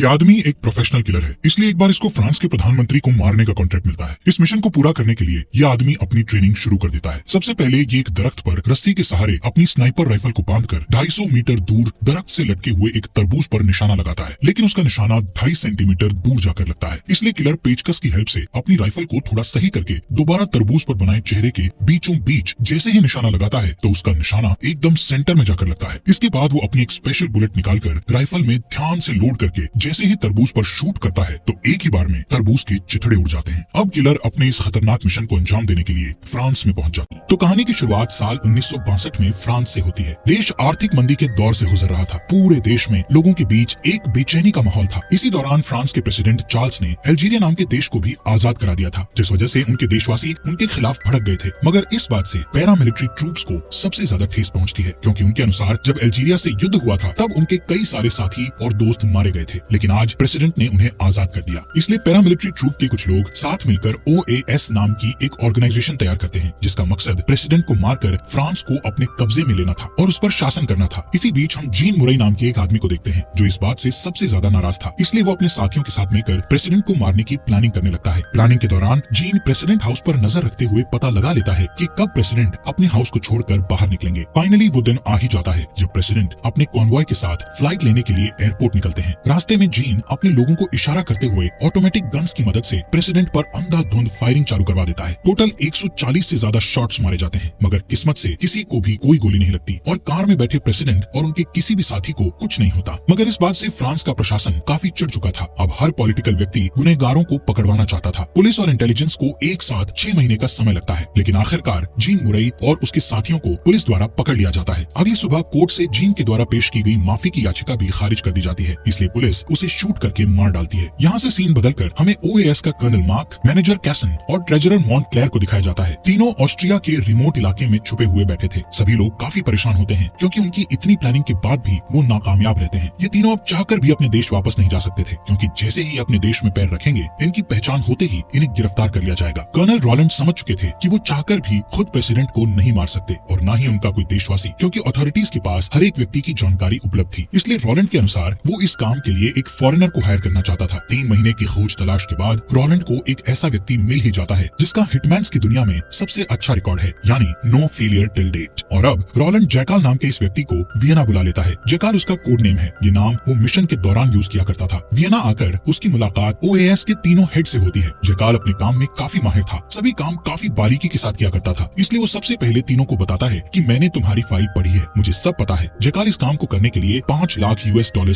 ये आदमी एक प्रोफेशनल किलर है, इसलिए एक बार इसको फ्रांस के प्रधानमंत्री को मारने का कॉन्ट्रैक्ट मिलता है। इस मिशन को पूरा करने के लिए ये आदमी अपनी ट्रेनिंग शुरू कर देता है। सबसे पहले ये एक दरख्त पर रस्सी के सहारे अपनी स्नाइपर राइफल को बांधकर 250 मीटर दूर दरख्त से लटके हुए एक तरबूज पर निशाना लगाता है, लेकिन उसका निशाना 2.5 सेंटीमीटर दूर जाकर लगता है। इसलिए किलर पेचकस की हेल्प से अपनी राइफल को थोड़ा सही करके दोबारा तरबूज पर बनाए चेहरे के बीचों बीच जैसे ही निशाना लगाता है तो उसका निशाना एकदम सेंटर में जाकर लगता है। इसके बाद वो अपनी एक स्पेशल बुलेट निकालकर राइफल में ध्यान से लोड करके जैसे ही तरबूज पर शूट करता है तो एक ही बार में तरबूज के चिथड़े उड़ जाते हैं। अब किलर अपने इस खतरनाक मिशन को अंजाम देने के लिए फ्रांस में पहुंच जाती है। तो कहानी की शुरुआत साल 1962 में फ्रांस से होती है। देश आर्थिक मंदी के दौर से गुजर रहा था। पूरे देश में लोगों के बीच एक बेचैनी का माहौल था। इसी दौरान फ्रांस के प्रेसिडेंट चार्ल्स ने अल्जीरिया नाम के देश को भी आजाद करा दिया था, जिस वजह से उनके देशवासी उनके खिलाफ भड़क गए थे। मगर इस बात से पैरामिलिट्री ट्रूप्स को सबसे ज्यादा ठेस पहुंचती है, क्योंकि उनके अनुसार जब अल्जीरिया से युद्ध हुआ था तब उनके कई सारे साथी और दोस्त मारे गए थे, लेकिन आज प्रेसिडेंट ने उन्हें आजाद कर दिया। इसलिए पैरामिलिट्री ट्रूप के कुछ लोग साथ मिलकर OAS नाम की एक ऑर्गेनाइजेशन तैयार करते हैं, जिसका मकसद प्रेसिडेंट को मारकर फ्रांस को अपने कब्जे में लेना था और उस पर शासन करना था। इसी बीच हम जीन मुरई नाम के एक आदमी को देखते हैं जो इस बात से सबसे ज्यादा नाराज था, इसलिए वो अपने साथियों के साथ मिलकर प्रेसिडेंट को मारने की प्लानिंग करने लगता है। प्लानिंग के दौरान जीन प्रेसिडेंट हाउस पर नजर रखते हुए पता लगा लेता है कि कब प्रेसिडेंट अपने हाउस को छोड़कर बाहर निकलेंगे। फाइनली वो दिन आ ही जाता है जब प्रेसिडेंट अपने कॉन्वॉय के साथ फ्लाइट लेने के लिए एयरपोर्ट निकलते हैं। रास्ते में जीन अपने लोगों को इशारा करते हुए ऑटोमेटिक गन्स की मदद से प्रेसिडेंट पर अंधाधुंध फायरिंग चालू करवा देता है। टोटल 140 से ज्यादा शॉट्स मारे जाते हैं, मगर किस्मत से किसी को भी कोई गोली नहीं लगती और कार में बैठे प्रेसिडेंट और उनके किसी भी साथी को कुछ नहीं होता। मगर इस बात से फ्रांस का प्रशासन काफी चिढ़ चुका था। अब हर पॉलिटिकल व्यक्ति गुनहगारों को पकड़वाना चाहता था। पुलिस और इंटेलिजेंस को एक साथ 6 महीने का समय लगता है, लेकिन आखिरकार जीन मुरई और उसके साथियों को पुलिस द्वारा पकड़ लिया जाता है। अगली सुबह कोर्ट से जीन के द्वारा पेश की गई माफी की याचिका भी खारिज कर दी जाती है, इसलिए पुलिस उसे शूट करके मार डालती है। यहाँ से सीन बदलकर हमें OAS का कर्नल मार्क, मैनेजर कैसन और ट्रेजरर मॉन्टक्लेर को दिखाया जाता है। तीनों ऑस्ट्रिया के रिमोट इलाके में छुपे हुए बैठे थे। सभी लोग काफी परेशान होते हैं, क्योंकि उनकी इतनी प्लानिंग के बाद भी वो नाकामयाब रहते हैं। ये तीनों अब चाहकर भी अपने देश वापस नहीं जा सकते थे, क्योंकि जैसे ही अपने देश में पैर रखेंगे इनकी पहचान होते ही इन्हें गिरफ्तार कर लिया जाएगा। कर्नल रॉलैंड समझ चुके थे कि वो चाहकर भी खुद प्रेसिडेंट को नहीं मार सकते और न ही उनका कोई देशवासी, क्योंकि अथॉरिटीज के पास हर एक व्यक्ति की जानकारी उपलब्ध थी। इसलिए रॉलैंड के अनुसार वो इस काम के लिए एक फॉरेनर को हायर करना चाहता था। 3 महीने की खोज तलाश के बाद रॉलैंड को एक ऐसा व्यक्ति मिल ही जाता है जिसका हिटमैन्स की दुनिया में सबसे अच्छा रिकॉर्ड है, यानी नो फेलियर टिल डेट। और अब रॉलैंड जैकाल नाम के इस व्यक्ति को वियना बुला लेता है। जैकाल उसका कोड नेम है। ये नाम वो मिशन के दौरान यूज किया करता था। वियना आकर उसकी मुलाकात OAS के तीनों हेड से होती है। जैकाल अपने काम में काफी माहिर था, सभी काम काफी बारीकी के साथ किया करता था, इसलिए वो सबसे पहले तीनों को बताता है कि मैंने तुम्हारी फाइल पढ़ी है, मुझे सब पता है। जैकाल इस काम को करने के लिए $5 लाख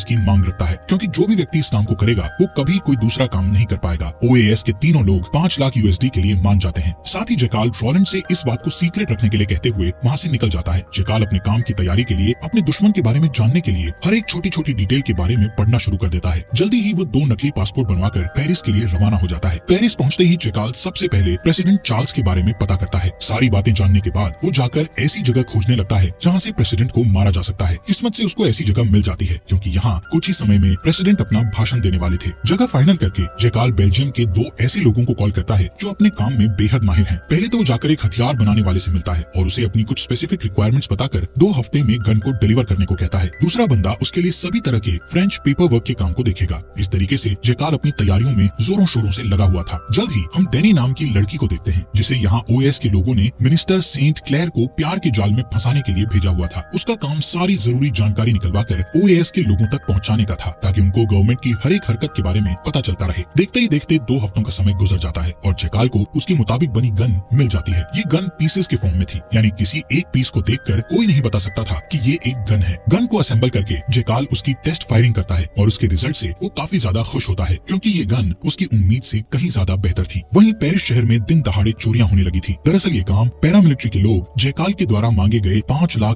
की मांग रखता है, क्योंकि जो भी व्यक्ति इस काम को करेगा वो कभी कोई दूसरा काम नहीं कर पाएगा। OAS के तीनों लोग $5 लाख के लिए मान जाते हैं। साथ ही जैकाल रॉलैंड से इस बात को सीक्रेट रखने के लिए कहते हुए वहाँ से निकल जाता है। जैकाल अपने काम की तैयारी के लिए अपने दुश्मन के बारे में जानने के लिए हर एक छोटी छोटी डिटेल के बारे में पढ़ना शुरू कर देता है। जल्दी ही वो 2 नकली पासपोर्ट बनवाकर पेरिस के लिए रवाना हो जाता है। पेरिस पहुंचते ही जैकाल सबसे पहले प्रेसिडेंट चार्ल्स के बारे में पता करता है। सारी बातें जानने के बाद वो जाकर ऐसी जगह खोजने लगता है जहाँ से प्रेसिडेंट को मारा जा सकता है। किस्मत से उसको ऐसी जगह मिल जाती है, क्योंकि यहाँ कुछ ही समय में प्रेसिडेंट अपना भाषण देने वाले थे। जगह फाइनल करके जैकाल बेल्जियम के 2 ऐसे लोगों को कॉल करता है जो अपने काम में बेहद माहिर हैं। पहले तो वो जाकर एक हथियार बनाने वाले से मिलता है और उसे अपनी कुछ स्पेसिफिक रिक्वायरमेंट्स बताकर 2 हफ्ते में गन को डिलीवर करने को कहता है। दूसरा बंदा उसके लिए सभी तरह के फ्रेंच पेपर वर्क के काम को देखेगा। इस तरीके से जैकाल अपनी तैयारियों में जोरों शोरों से लगा हुआ था। जल्द ही हम डेनी नाम की लड़की को देखते हैं, जिसे यहाँ OAS के लोगों ने मिनिस्टर सेंट क्लेयर को प्यार के जाल में फंसाने के लिए भेजा हुआ था। उसका काम सारी जरूरी जानकारी निकलवाकर OAS के लोगों तक पहुँचाने का था, ताकि उनको गवर्नमेंट की हर एक हरकत के बारे में पता चलता रहे। देखते ही देखते 2 हफ्तों का समय गुजर जाता है और जैकाल को उसके मुताबिक बनी गन मिल जाती है। ये गन पीसेस के फॉर्म में थी, यानी किसी एक पीस को देखकर कोई नहीं बता सकता था कि ये एक गन है। गन को असेंबल करके जैकाल उसकी टेस्ट फायरिंग करता है और उसके रिजल्ट से वो काफी ज्यादा खुश होता है, क्योंकि ये गन उसकी उम्मीद से कहीं ज्यादा बेहतर थी। वहीं पेरिस शहर में दिन दहाड़े चोरियां होने लगी थी। दरअसल ये काम पैरामिलिट्री के लोग जैकाल के द्वारा मांगे गए $5 लाख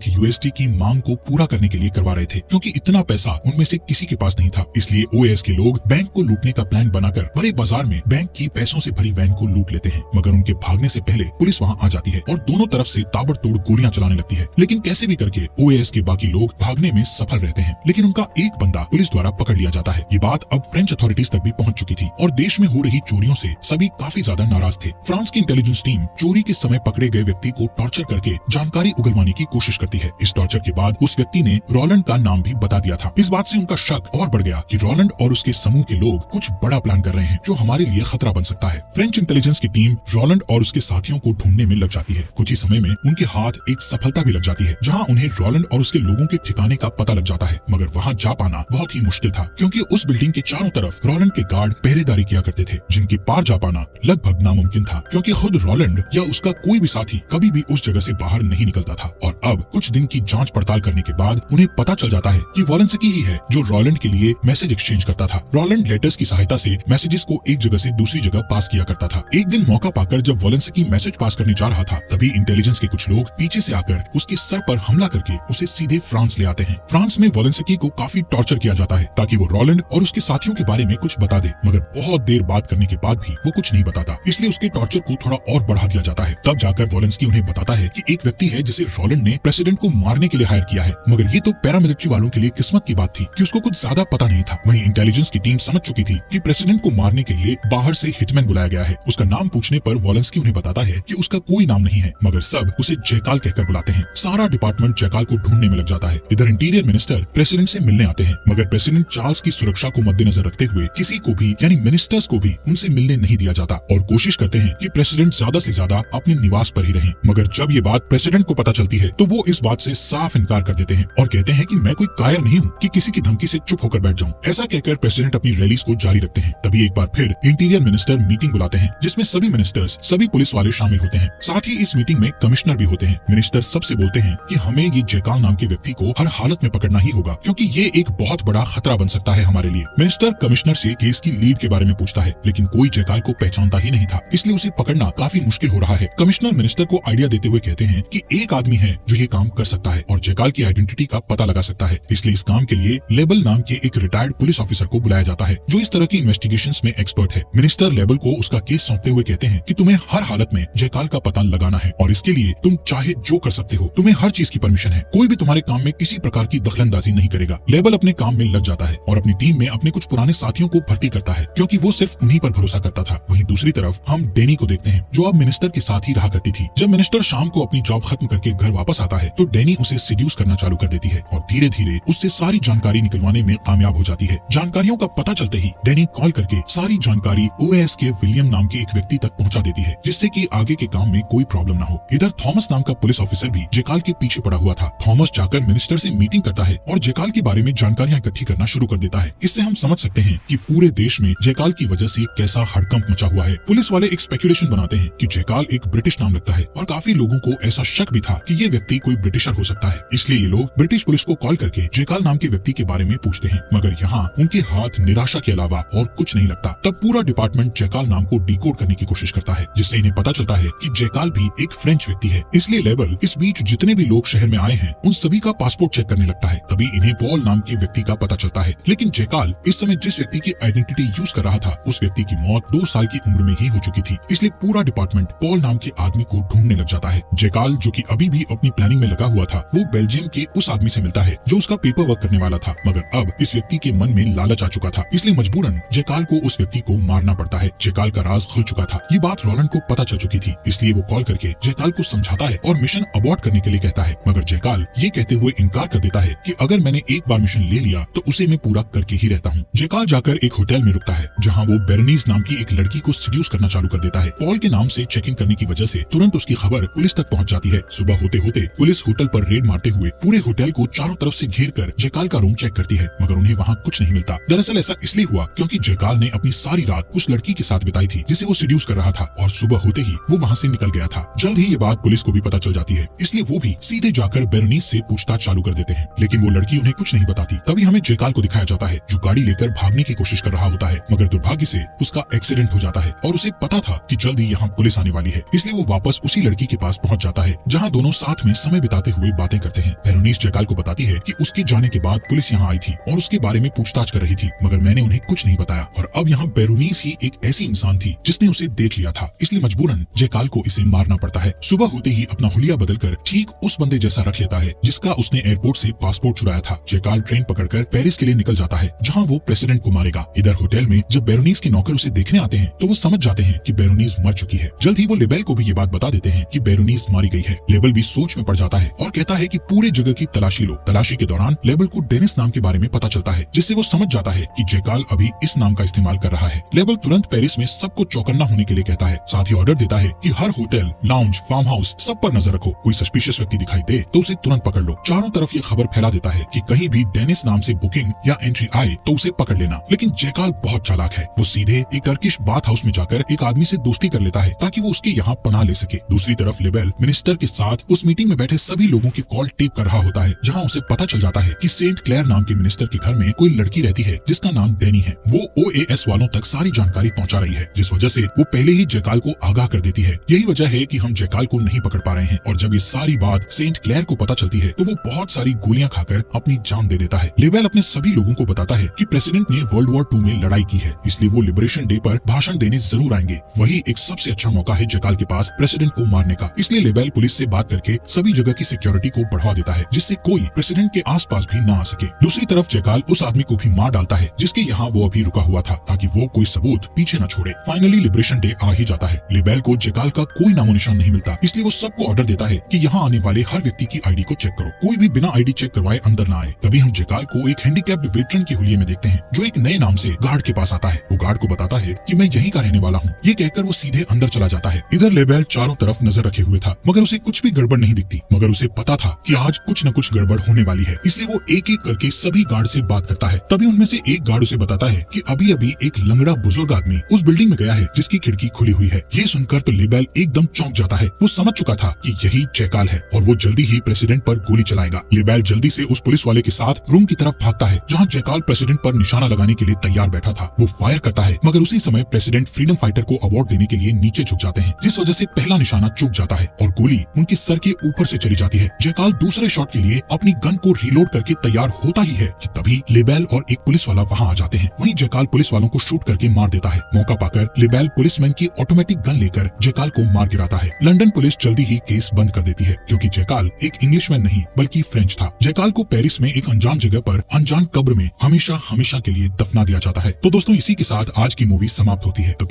की मांग को पूरा करने के लिए करवा रहे थे, क्योंकि इतना पैसा उनमें से किसी के पास नहीं था। इसलिए OAS के लोग बैंक को लूटने का प्लान बनाकर बड़े बाजार में बैंक की पैसों से भरी वैन को लूट लेते हैं। मगर उनके भागने से पहले पुलिस वहाँ आ जाती है और दोनों तरफ से ताबड़तोड़ गोलियां चलाने लगती है। लेकिन कैसे भी करके OAS के बाकी लोग भागने में सफल रहते हैं, लेकिन उनका एक बंदा पुलिस द्वारा पकड़ लिया जाता है। ये बात अब फ्रेंच अथॉरिटीज तक भी पहुंच चुकी थी और देश में हो रही चोरियों से सभी काफी ज्यादा नाराज थे। फ्रांस की इंटेलिजेंस टीम चोरी के समय पकड़े गए व्यक्ति को टॉर्चर करके जानकारी उगलवाने की कोशिश करती है। इस टॉर्चर के बाद उस व्यक्ति ने रॉलैंड का नाम भी बता दिया था। इस बात से उनका शक और बढ़ गया कि रॉलैंड और उसके समूह के लोग कुछ बड़ा प्लान कर रहे हैं जो हमारे लिए खतरा बन सकता है। फ्रेंच इंटेलिजेंस की टीम रॉलैंड और उसके साथियों को ढूंढने में लग जाती है। कुछ ही समय में उनके हाथ एक सफलता भी लग जाती है, जहां उन्हें रॉलैंड और उसके लोगों के ठिकाने का पता लग जाता है। मगर वहां जा पाना बहुत ही मुश्किल था, क्योंकि उस बिल्डिंग के चारों तरफ रॉलैंड के गार्ड पहरेदारी किया करते थे, जिनके पार जा पाना लगभग नामुमकिन था, क्योंकि खुद रॉलैंड या उसका कोई भी साथी कभी भी उस जगह से बाहर नहीं निकलता था। और अब कुछ दिन की जांच पड़ताल करने के बाद उन्हें पता चल जाता है कि वॉलेंस्की ही है जो रॉलैंड के लिए मैसेज एक्सचेंज करता था। रॉलैंड लेटर्स की सहायता से मैसेजेस को एक जगह से दूसरी जगह पास किया करता था। एक दिन मौका पाकर जब वॉलेंस्की मैसेज पास करने जा रहा था, तभी इंटेलिजेंस के कुछ लोग पीछे से आकर उसके सर पर हमला करके उसे सीधे फ्रांस ले आते हैं। फ्रांस में वॉलेंस्की को काफी टॉर्चर किया जाता है ताकि वो रॉलैंड और उसके साथियों के बारे में कुछ बता दे, मगर बहुत देर बात करने के बाद भी वो कुछ नहीं बताता, इसलिए उसके टॉर्चर को थोड़ा और बढ़ा दिया जाता है। तब जाकर वॉलेंस्की उन्हें बताता है कि एक व्यक्ति है जिसे रॉलैंड ने प्रेसिडेंट को मारने के लिए हायर किया है, मगर ये तो पैरामिलिट्री वालों के लिए किस्मत की बात थी कि उसको कुछ ज्यादा पता नहीं था। वहीं इंटेलिजेंस की टीम समझ चुकी थी कि प्रेसिडेंट को मारने के लिए बाहर से हिटमैन बुलाया गया है। उसका नाम पूछने पर वॉलेंस्की उन्हें बताता है कि उसका कोई नाम नहीं है, मगर सब उसे जयकाल कहकर बुलाते हैं। सारा डिपार्टमेंट जयकाल को ढूंढने में लग जाता है। इधर इंटीरियर मिनिस्टर प्रेसिडेंट से मिलने आते हैं, मगर प्रेसिडेंट चार्ल्स की सुरक्षा को मद्देनजर रखते हुए किसी को भी यानी मिनिस्टर्स को भी उनसे मिलने नहीं दिया जाता और कोशिश करते हैं कि प्रेसिडेंट ज्यादा से ज्यादा अपने निवास पर ही रहें। मगर जब ये बात प्रेसिडेंट को पता चलती है तो वो इस बात से साफ इनकार कर देते हैं और कहते हैं कि मैं कोई कायर नहीं हूँ कि किसी की धमकी से चुप होकर बैठ जाऊं। ऐसा कहकर प्रेसिडेंट अपनी रैलीज को जारी रखते हैं। तभी एक बार फिर इंटीरियर मिनिस्टर मीटिंग बुलाते हैं, जिसमें सभी मिनिस्टर्स सभी पुलिस वाले शामिल होते हैं। साथ ही इस मीटिंग में कमिश्नर भी होते हैं। मिनिस्टर सबसे बोलते हैं कि हमें ये जयकाल नाम के व्यक्ति को हर हालत में पकड़ना ही होगा, क्योंकि ये एक बहुत बड़ा खतरा बन सकता है हमारे लिए। मिनिस्टर कमिश्नर से केस की लीड के बारे में पूछता है, लेकिन कोई जयकाल को पहचानता ही नहीं था, इसलिए उसे पकड़ना काफी मुश्किल हो रहा है। कमिश्नर मिनिस्टर को आइडिया देते हुए कहते हैं कि एक आदमी है जो ये काम कर सकता है और जयकाल की आइडेंटिटी का पता लगा सकता है, इसलिए इस काम के लिए लेबल नाम के एक रिटायर्ड पुलिस ऑफिसर को बुलाया जाता है जो इस तरह की इन्वेस्टिगेशंस में एक्सपर्ट है। मिनिस्टर लेबल को उसका केस सौंपते हुए कहते हैं कि तुम्हें हर हालत में जयकाल का पता लगाना है और इसके लिए तुम चाहे जो कर सकते हो, तुम्हें हर चीज की परमिशन है, कोई भी तुम्हारे काम में किसी प्रकार की दखलंदाजी नहीं करेगा। लेबल अपने काम में लग जाता है और अपनी टीम में अपने कुछ पुराने साथियों को भर्ती करता है, क्योंकि वो सिर्फ उन्हीं पर भरोसा करता था। वहीं दूसरी तरफ हम डेनी को देखते हैं, जो अब मिनिस्टर के साथ ही रहा करती थी। जब मिनिस्टर शाम को अपनी जॉब खत्म करके घर वापस आता है तो डेनी उसे सिड्यूस करना चालू कर देती है और धीरे धीरे उससे सारी जानकारी निकलवाने में कामयाब हो जाती है। जानकारियों का पता चलते ही डेनी कॉल करके सारी जानकारी ओएस के विलियम नाम के एक व्यक्ति तक पहुंचा देती है, जिससे कि आगे के काम में कोई प्रॉब्लम ना हो। इधर थॉमस नाम का पुलिस ऑफिसर भी जयकाल के पीछे पड़ा हुआ था। थॉमस जाकर मिनिस्टर से मीटिंग करता है और जयकाल के बारे में जानकारियां इकट्ठी करना शुरू कर देता है। इससे हम समझ सकते हैं कि पूरे देश में जयकाल की वजह से कैसा हड़कंप मचा हुआ है। पुलिस वाले एक स्पेकुलेशन बनाते हैं कि जयकाल एक ब्रिटिश नाम लगता है और काफी लोगों को ऐसा शक भी था कि ये व्यक्ति कोई ब्रिटिशर हो सकता है, इसलिए ये लोग ब्रिटिश पुलिस को कॉल करके जयकाल नाम के व्यक्ति के बारे में पूछते हैं, मगर यहाँ उनके हाथ निराशा के अलावा और कुछ नहीं लगता। तब पूरा डिपार्टमेंट जयकाल नाम को डिकोड करने की कोशिश करता है, जिससे इन्हें पता चलता है कि जयकाल भी एक फ्रेंच व्यक्ति है। इसलिए लेबल इस बीच जितने भी लोग शहर में आए हैं उन सभी का पासपोर्ट चेक करने लगता है। तभी इन्हें पॉल नाम के व्यक्ति का पता चलता है, लेकिन जयकाल इस समय जिस व्यक्ति की आइडेंटिटी यूज कर रहा था उस व्यक्ति की मौत 2 साल की उम्र में ही हो चुकी थी। इसलिए पूरा डिपार्टमेंट पॉल नाम के आदमी को ढूंढने लग जाता है। जयकाल, जो कि अभी भी अपनी प्लानिंग में लगा हुआ था, वो बेल्जियम के उस आदमी से मिलता है जो उसका पेपर वर्क करने वाला था, मगर अब इस व्यक्ति के मन में लालच आ चुका था, इसलिए मजबूरन जयकाल को उस व्यक्ति को मारना पड़ता है। जयकाल का राज खुल चुका था। ये बात रॉलैंड को पता चल चुकी थी, इसलिए वो कॉल करके जयकाल को समझाता है और मिशन अबॉर्ट करने के लिए कहता है, मगर जयकाल ये कहते हुए इनकार कर देता है कि अगर मैंने एक बार मिशन ले लिया तो उसे मैं पूरा करके ही रहता हूँ। जयकाल जाकर एक होटल में रुकता है जहाँ वो बेरोनीज नाम की एक लड़की को सिड्यूस करना चालू कर देता है। पॉल के नाम से चेकिंग करने की वजह से तुरंत उसकी खबर पुलिस तक पहुँच जाती है। सुबह होते होते पुलिस होटल पर रेड मारते हुए पूरे होटल को चारों तरफ से घेर कर जयकाल का रूम चेक करती है, मगर उन्हें वहाँ कुछ नहीं मिलता। दरअसल ऐसा इसलिए हुआ क्योंकि जयकाल ने अपनी सारी रात उस लड़की के साथ बिताई थी जिसे वो सिड्यूस कर रहा था और सुबह होते ही वो वहाँ से निकल गया था। जल्द ही ये बात पुलिस को भी पता चल जाती है, इसलिए वो भी सीधे जाकर बेरोनीज से पूछताछ चालू कर देते हैं, लेकिन वो लड़की उन्हें कुछ नहीं बताती। तभी हमें जयकाल को दिखाया जाता है जो गाड़ी लेकर भागने की कोशिश कर रहा होता है, मगर दुर्भाग्य से उसका एक्सीडेंट हो जाता है और उसे पता था कि जल्द ही यहाँ पुलिस आने वाली है, इसलिए वो वापस उसी लड़की के पास पहुँच जाता है जहाँ दोनों साथ में समय बिताते हुए बातें करते हैं। बेरोनीज जयकाल को बताती है कि उसके जाने के बाद पुलिस यहाँ आई थी और उसके बारे में पूछताछ कर रही थी, मगर मैंने उन्हें कुछ नहीं बताया और अब यहाँ बेरोनीज ही एक ऐसी इंसान थी जिसने उसे देख लिया था, इसलिए मजबूरन जयकाल को इसे मारना पड़ता है। सुबह होते ही अपना हुलिया बदलकर ठीक उस बंदे जैसा रख लेता है जिसका उसने एयरपोर्ट से पासपोर्ट चुराया था। जयकाल ट्रेन पकड़कर पेरिस के लिए निकल जाता है जहाँ वो प्रेसिडेंट को मारेगा। इधर होटल में जब बेरोनीज के नौकर उसे देखने आते हैं तो वो समझ जाते हैं कि बेरोनीज मर चुकी है। जल्द ही वो लेबल को भी ये बात बता देते हैं कि बेरोनीज मारी गई है। लेबल भी सोच में पड़ जाता है और कहता है कि पूरे जगह की तलाशी लो। तलाशी के दौरान लेबल को डेनिस नाम के बारे में पता चलता है है, जिससे वो समझ जाता है कि जयकाल अभी इस नाम का इस्तेमाल कर रहा है। लेबल तुरंत पेरिस में सबको चौकन्ना होने के लिए कहता है। साथ ही ऑर्डर देता है कि हर होटल, लाउंज, फार्म हाउस सब पर नजर रखो। कोई सस्पिशियस व्यक्ति दिखाई दे तो उसे तुरंत पकड़ लो। चारों तरफ ये खबर फैला देता है कि कहीं भी डेनिस नाम से बुकिंग या एंट्री आए तो उसे पकड़ लेना। लेकिन जयकाल बहुत चालाक है। वो सीधे एक टर्किश बाथ हाउस में जाकर एक आदमी से दोस्ती कर लेता है ताकि वो उसके यहाँ पनाह ले सके। दूसरी तरफ लेबल मिनिस्टर के साथ उस मीटिंग में बैठे सभी लोगों की कॉल टेप कर रहा होता है, जहाँ उसे पता चल जाता है कि सेंट क्लेयर नाम के मिनिस्टर के घर में कोई लड़की रहती है जिसका नाम डेनी है। वो OAS वालों तक सारी जानकारी पहुंचा रही है, जिस वजह से वो पहले ही जयकाल को आगाह कर देती है। यही वजह है कि हम जयकाल को नहीं पकड़ पा रहे हैं। और जब ये सारी बात सेंट क्लेयर को पता चलती है तो वो बहुत सारी गोलियां खाकर अपनी जान दे देता है। लेबल अपने सभी लोगों को बताता है कि प्रेसिडेंट ने वर्ल्ड वॉर 2 में लड़ाई की है, इसलिए वो लिबरेशन डे पर भाषण देने जरूर आएंगे। वही एक सबसे अच्छा मौका है जयकाल के पास प्रेसिडेंट को मारने का। इसलिए लेबल पुलिस से बात करके सभी जगह की सिक्योरिटी को बढ़ा देता है, जिससे कोई प्रेसिडेंट के आसपास भी ना आ सके। दूसरी तरफ जयकाल उस आदमी को भी मार डालता है जिसके यहाँ वो अभी रुका हुआ था, ताकि वो कोई सबूत पीछे न छोड़े। फाइनली लिबरेशन डे आ ही जाता है। लेबल को जयकाल का कोई नामो निशान नहीं मिलता, इसलिए वो सबको ऑर्डर देता है कि यहाँ आने वाले हर व्यक्ति की आईडी को चेक करो। कोई भी बिना आईडी चेक करवाए अंदर ना आए। तभी हम जयकाल को एक हैंडीकैप्ड वेटरन के हुलिये में देखते हैं, जो एक नए नाम से गार्ड के पास आता है। वो गार्ड को बताता है कि मैं यहीं का रहने वाला हूँ। ये कहकर वो सीधे अंदर चला जाता है। इधर लेबल चारों तरफ नजर रखे हुए था, मगर उसे कुछ भी गड़बड़ नहीं दिखती। मगर उसे पता था कि आज कुछ न कुछ गड़बड़ होने वाली है, इसलिए वो एक एक करके सभी गार्ड से बात करता है। तभी उनमें से एक गार्ड उसे बताता है कि अभी अभी एक लंगड़ा बुजुर्ग आदमी उस बिल्डिंग में गया है जिसकी खिड़की खुली हुई है। ये सुनकर तो लेबल एकदम चौंक जाता है। वो समझ चुका था कि यही जयकाल है और वो जल्दी ही प्रेसिडेंट पर गोली चलाएगा। लेबल जल्दी से उस पुलिस वाले के साथ रूम की तरफ भागता है जहाँ जयकाल प्रेसिडेंट पर निशाना लगाने के लिए तैयार बैठा था। वो फायर करता है, मगर उसी समय प्रेसिडेंट फ्रीडम फाइटर को अवार्ड देने के लिए नीचे झुक जाते हैं, जिस वजह से पहला निशाना चूक जाता है और गोली उनके सर के ऊपर से चली जाती है। जयकाल दूसरे शॉट के लिए अपनी गन को रीलोड करके तैयार होता ही है कि तभी लेबल और एक पुलिस वाला वहाँ आ जाते हैं। वहीं जयकाल पुलिस वालों को शूट करके मार देता है। मौका पाकर लेबल पुलिसमैन की ऑटोमेटिक गन लेकर जयकाल को मार गिराता है। लंदन पुलिस जल्दी ही केस बंद कर देती है, क्योंकि जयकाल एक इंग्लिशमैन नहीं बल्कि फ्रेंच था। जयकाल को पेरिस में एक अनजान जगह पर अनजान कब्र में हमेशा हमेशा के लिए दफना दिया जाता है। तो दोस्तों, इसी के साथ आज की मूवी समाप्त होती है। तो